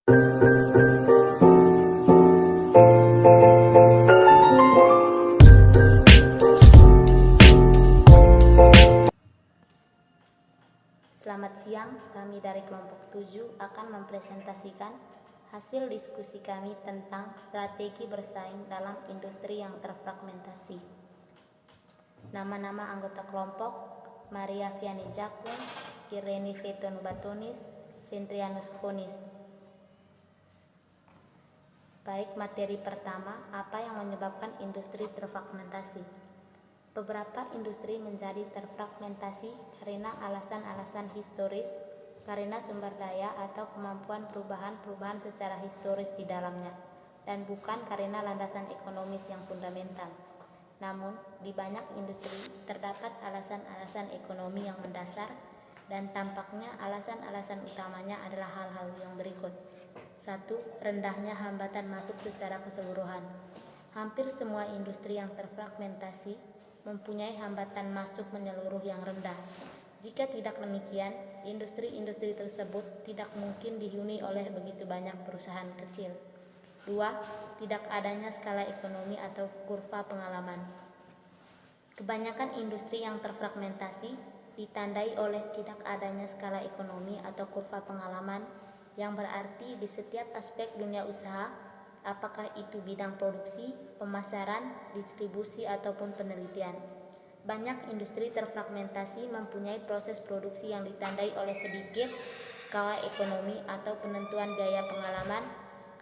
Selamat siang, kami dari kelompok 7 akan mempresentasikan hasil diskusi kami tentang strategi bersaing dalam industri yang terfragmentasi. Nama-nama anggota kelompok: Maria Vianney Jakun, Irene Veton Batonis, Ventrianus Konis. Baik, materi pertama, apa yang menyebabkan industri terfragmentasi? Beberapa industri menjadi terfragmentasi karena alasan-alasan historis, karena sumber daya atau kemampuan perubahan secara historis di dalamnya, dan bukan karena landasan ekonomis yang fundamental. Namun, di banyak industri terdapat alasan-alasan ekonomi yang mendasar, dan tampaknya alasan-alasan utamanya adalah hal-hal yang berikut. 1. Rendahnya hambatan masuk secara keseluruhan. Hampir semua industri yang terfragmentasi mempunyai hambatan masuk menyeluruh yang rendah. Jika tidak demikian, industri-industri tersebut tidak mungkin dihuni oleh begitu banyak perusahaan kecil. 2. Tidak adanya skala ekonomi atau kurva pengalaman. Kebanyakan industri yang terfragmentasi ditandai oleh tidak adanya skala ekonomi atau kurva pengalaman, yang berarti di setiap aspek dunia usaha, apakah itu bidang produksi, pemasaran, distribusi, ataupun penelitian. Banyak industri terfragmentasi mempunyai proses produksi yang ditandai oleh sedikit skala ekonomi atau penentuan biaya pengalaman,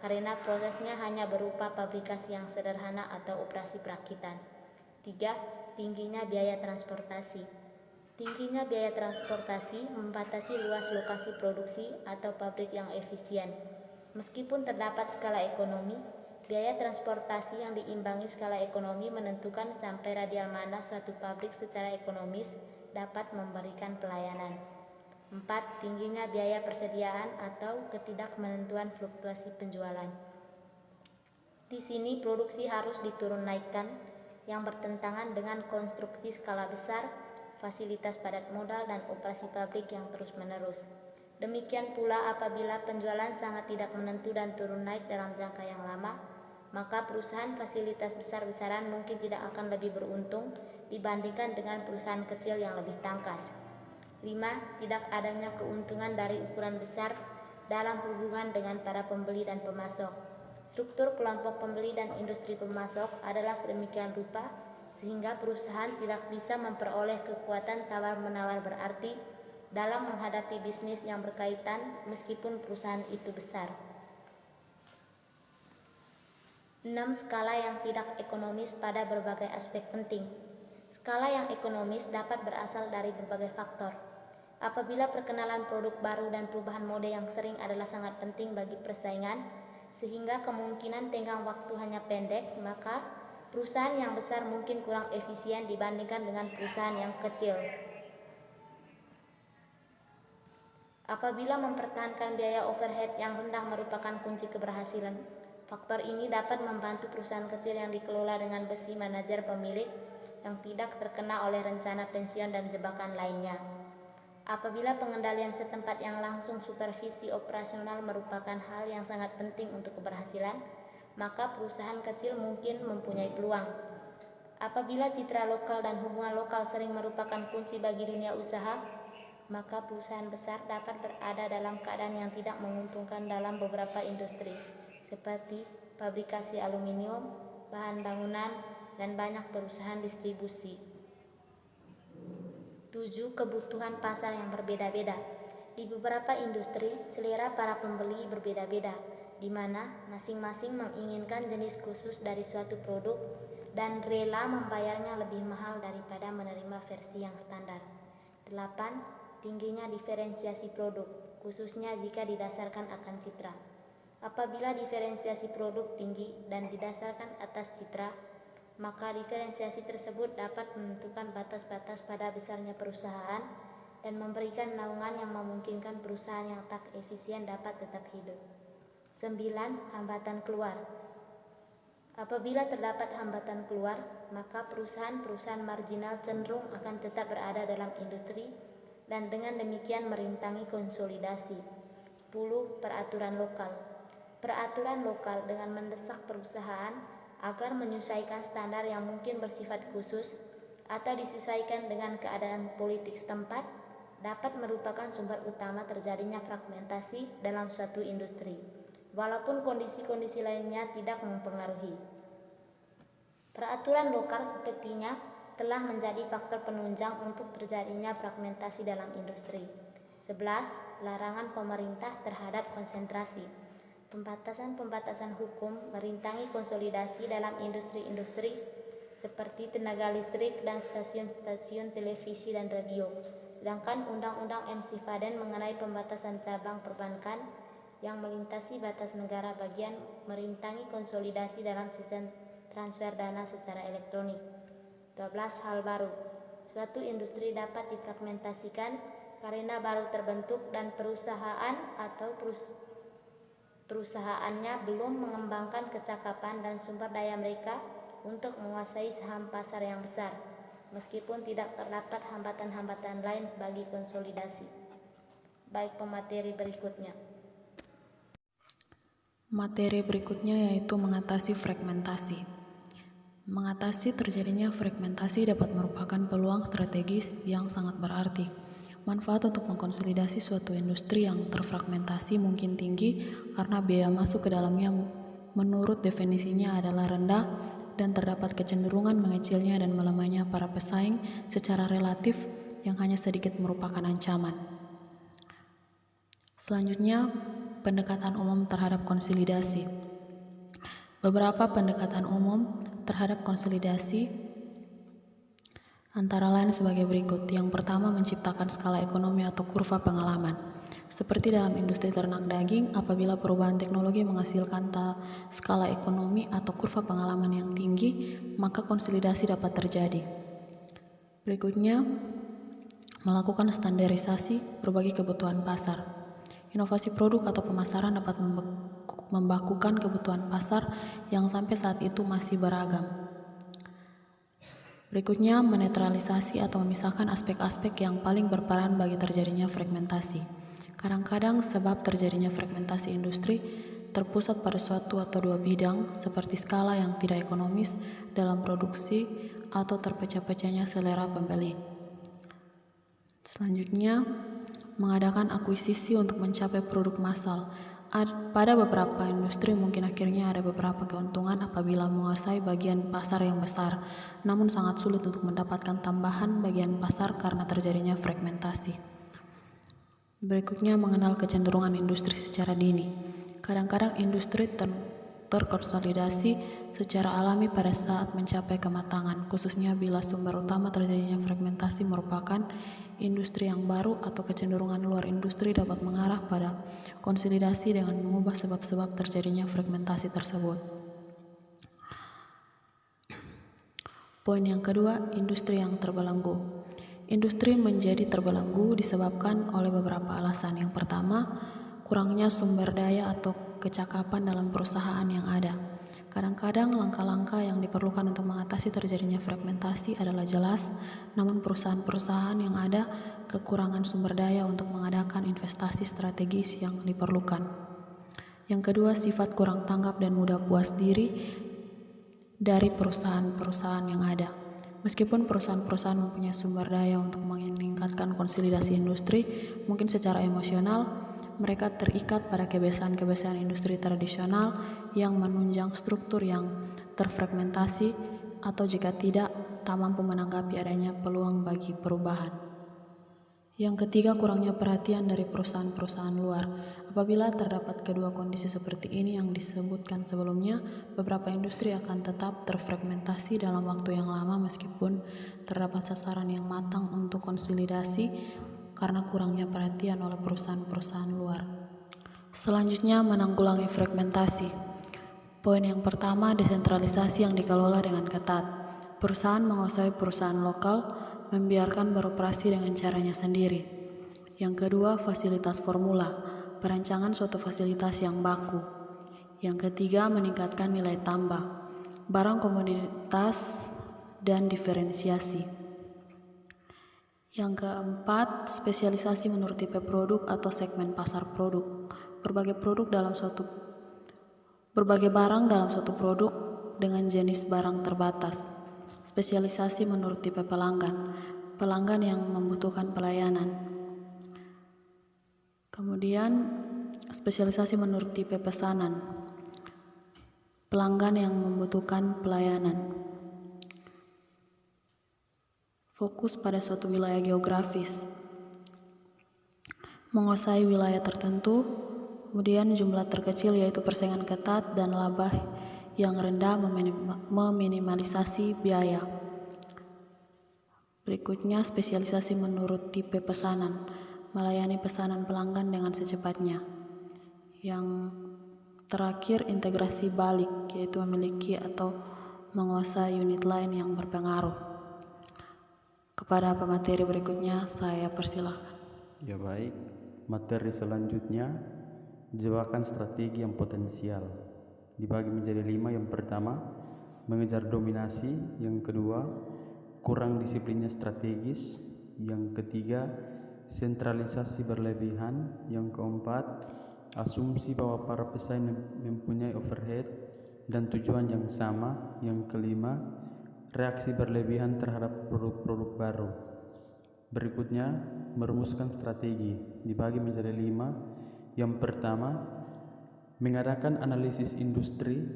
karena prosesnya hanya berupa fabrikasi yang sederhana atau operasi perakitan. 3. Tingginya biaya transportasi. Tingginya biaya transportasi membatasi luas lokasi produksi atau pabrik yang efisien. Meskipun terdapat skala ekonomi, biaya transportasi yang diimbangi skala ekonomi menentukan sampai radial mana suatu pabrik secara ekonomis dapat memberikan pelayanan. 4. Tingginya biaya persediaan atau ketidakmenentuan fluktuasi penjualan. Di sini produksi harus diturun naikkan, yang bertentangan dengan konstruksi skala besar, fasilitas padat modal, dan operasi pabrik yang terus-menerus. Demikian pula apabila penjualan sangat tidak menentu dan turun naik dalam jangka yang lama, maka perusahaan fasilitas besar-besaran mungkin tidak akan lebih beruntung dibandingkan dengan perusahaan kecil yang lebih tangkas. 5. Tidak adanya keuntungan dari ukuran besar dalam hubungan dengan para pembeli dan pemasok. Struktur kelompok pembeli dan industri pemasok adalah sedemikian rupa sehingga perusahaan tidak bisa memperoleh kekuatan tawar-menawar berarti dalam menghadapi bisnis yang berkaitan meskipun perusahaan itu besar. 6. Skala yang tidak ekonomis pada berbagai aspek penting. Skala yang ekonomis dapat berasal dari berbagai faktor. Apabila perkenalan produk baru dan perubahan mode yang sering adalah sangat penting bagi persaingan, sehingga kemungkinan tenggang waktu hanya pendek, maka perusahaan yang besar mungkin kurang efisien dibandingkan dengan perusahaan yang kecil. Apabila mempertahankan biaya overhead yang rendah merupakan kunci keberhasilan, faktor ini dapat membantu perusahaan kecil yang dikelola dengan besi manajer pemilik yang tidak terkena oleh rencana pensiun dan jebakan lainnya. Apabila pengendalian setempat yang langsung supervisi operasional merupakan hal yang sangat penting untuk keberhasilan, maka perusahaan kecil mungkin mempunyai peluang. Apabila citra lokal dan hubungan lokal sering merupakan kunci bagi dunia usaha, maka perusahaan besar dapat berada dalam keadaan yang tidak menguntungkan dalam beberapa industri, seperti fabrikasi aluminium, bahan bangunan, dan banyak perusahaan distribusi. 7. Kebutuhan pasar yang berbeda-beda. Di beberapa industri, selera para pembeli berbeda-beda, di mana masing-masing menginginkan jenis khusus dari suatu produk dan rela membayarnya lebih mahal daripada menerima versi yang standar. 8. Tingginya diferensiasi produk, khususnya jika didasarkan akan citra. Apabila diferensiasi produk tinggi dan didasarkan atas citra, maka diferensiasi tersebut dapat menentukan batas-batas pada besarnya perusahaan dan memberikan naungan yang memungkinkan perusahaan yang tak efisien dapat tetap hidup. 9. Hambatan keluar. Apabila terdapat hambatan keluar, maka perusahaan-perusahaan marginal cenderung akan tetap berada dalam industri dan dengan demikian merintangi konsolidasi. 10. Peraturan lokal. Peraturan lokal dengan mendesak perusahaan agar menyesuaikan standar yang mungkin bersifat khusus atau disesuaikan dengan keadaan politik setempat dapat merupakan sumber utama terjadinya fragmentasi dalam suatu industri, walaupun kondisi-kondisi lainnya tidak mempengaruhi. Peraturan lokal sepertinya telah menjadi faktor penunjang untuk terjadinya fragmentasi dalam industri. 11. Larangan pemerintah terhadap konsentrasi. Pembatasan-pembatasan hukum merintangi konsolidasi dalam industri-industri seperti tenaga listrik dan stasiun-stasiun televisi dan radio. Sedangkan Undang-Undang MC Faden mengenai pembatasan cabang perbankan yang melintasi batas negara bagian merintangi konsolidasi dalam sistem transfer dana secara elektronik. 12. Hal baru. Suatu industri dapat difragmentasikan karena baru terbentuk dan perusahaan atau perusahaannya belum mengembangkan kecakapan dan sumber daya mereka untuk menguasai saham pasar yang besar, meskipun tidak terdapat hambatan-hambatan lain bagi konsolidasi. Baik pemateri berikutnya. Materi berikutnya yaitu mengatasi fragmentasi. Mengatasi terjadinya fragmentasi dapat merupakan peluang strategis yang sangat berarti. Manfaat untuk mengkonsolidasi suatu industri yang terfragmentasi mungkin tinggi karena biaya masuk ke dalamnya menurut definisinya adalah rendah dan terdapat kecenderungan mengecilnya dan melemahnya para pesaing secara relatif yang hanya sedikit merupakan ancaman. Selanjutnya, pendekatan umum terhadap konsolidasi. Beberapa pendekatan umum terhadap konsolidasi antara lain sebagai berikut. Yang pertama, menciptakan skala ekonomi atau kurva pengalaman. Seperti dalam industri ternak daging, apabila perubahan teknologi menghasilkan skala ekonomi atau kurva pengalaman yang tinggi, maka konsolidasi dapat terjadi. Berikutnya, melakukan standarisasi berbagai kebutuhan pasar. Inovasi produk atau pemasaran dapat membakukan kebutuhan pasar yang sampai saat itu masih beragam. Berikutnya, menetralisasi atau memisahkan aspek-aspek yang paling berperan bagi terjadinya fragmentasi. Kadang-kadang sebab terjadinya fragmentasi industri terpusat pada suatu atau dua bidang seperti skala yang tidak ekonomis dalam produksi atau terpecah-pecahnya selera pembeli. Selanjutnya, mengadakan akuisisi untuk mencapai produk massal. Pada beberapa industri mungkin akhirnya ada beberapa keuntungan apabila menguasai bagian pasar yang besar, namun sangat sulit untuk mendapatkan tambahan bagian pasar karena terjadinya fragmentasi. Berikutnya, mengenal kecenderungan industri secara dini. Kadang-kadang industri terkonsolidasi secara alami pada saat mencapai kematangan, khususnya bila sumber utama terjadinya fragmentasi merupakan industri yang baru atau kecenderungan luar industri dapat mengarah pada konsolidasi dengan mengubah sebab-sebab terjadinya fragmentasi tersebut. Poin yang kedua, industri yang terbelenggu. Industri menjadi terbelenggu disebabkan oleh beberapa alasan. Yang pertama, kurangnya sumber daya atau kecakapan dalam perusahaan yang ada. Kadang-kadang langkah-langkah yang diperlukan untuk mengatasi terjadinya fragmentasi adalah jelas, namun perusahaan-perusahaan yang ada kekurangan sumber daya untuk mengadakan investasi strategis yang diperlukan. Yang kedua, sifat kurang tanggap dan mudah puas diri dari perusahaan-perusahaan yang ada. Meskipun perusahaan-perusahaan mempunyai sumber daya untuk meningkatkan konsolidasi industri, mungkin secara emosional mereka terikat pada kebiasaan-kebiasaan industri tradisional yang menunjang struktur yang terfragmentasi atau jika tidak, tak mampu menanggapi adanya peluang bagi perubahan. Yang ketiga, kurangnya perhatian dari perusahaan-perusahaan luar. Apabila terdapat kedua kondisi seperti ini yang disebutkan sebelumnya, beberapa industri akan tetap terfragmentasi dalam waktu yang lama meskipun terdapat sasaran yang matang untuk konsolidasi karena kurangnya perhatian oleh perusahaan-perusahaan luar. Selanjutnya, menanggulangi fragmentasi. Poin yang pertama, desentralisasi yang dikelola dengan ketat. Perusahaan menguasai perusahaan lokal, membiarkan beroperasi dengan caranya sendiri. Yang kedua, fasilitas formula, perancangan suatu fasilitas yang baku. Yang ketiga, meningkatkan nilai tambah, barang komoditas dan diferensiasi. Yang keempat, spesialisasi menurut tipe produk atau segmen pasar produk. Berbagai produk dalam suatu Berbagai barang dalam suatu produk dengan jenis barang terbatas. Spesialisasi menurut tipe pelanggan. Pelanggan yang membutuhkan pelayanan. Kemudian spesialisasi menurut tipe pesanan. Pelanggan yang membutuhkan pelayanan. Fokus pada suatu wilayah geografis. Menguasai wilayah tertentu. Kemudian jumlah terkecil yaitu persaingan ketat dan laba yang rendah meminimalisasi biaya. Berikutnya spesialisasi menurut tipe pesanan, melayani pesanan pelanggan dengan secepatnya. Yang terakhir integrasi balik, yaitu memiliki atau menguasai unit lain yang berpengaruh. Kepada pemateri berikutnya saya persilahkan. Ya baik, materi selanjutnya jebakan strategi yang potensial. Dibagi menjadi 5. Yang pertama, mengejar dominasi. Yang kedua, kurang disiplinnya strategis. Yang ketiga, sentralisasi berlebihan. Yang keempat, asumsi bahwa para pesaing mempunyai overhead dan tujuan yang sama. Yang kelima, reaksi berlebihan terhadap produk-produk baru. Berikutnya, merumuskan strategi. Dibagi menjadi 5. Yang pertama, mengadakan analisis industri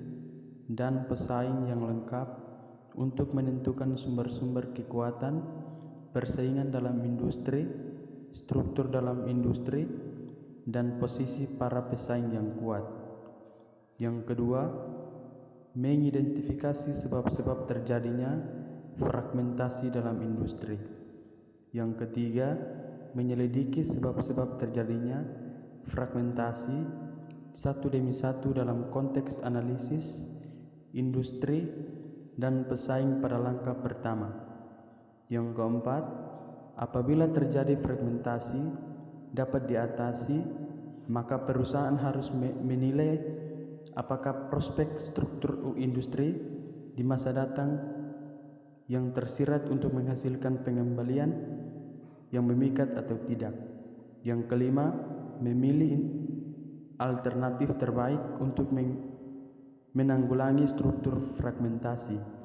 dan pesaing yang lengkap untuk menentukan sumber-sumber kekuatan, persaingan dalam industri, struktur dalam industri, dan posisi para pesaing yang kuat. Yang kedua, mengidentifikasi sebab-sebab terjadinya fragmentasi dalam industri. Yang ketiga, menyelidiki sebab-sebab terjadinya fragmentasi satu demi satu dalam konteks analisis industri dan pesaing pada langkah pertama. Yang keempat, apabila terjadi fragmentasi dapat diatasi, maka perusahaan harus menilai apakah prospek struktur industri di masa datang yang tersirat untuk menghasilkan pengembalian yang memikat atau tidak. Yang kelima, memilih alternatif terbaik untuk menanggulangi struktur fragmentasi.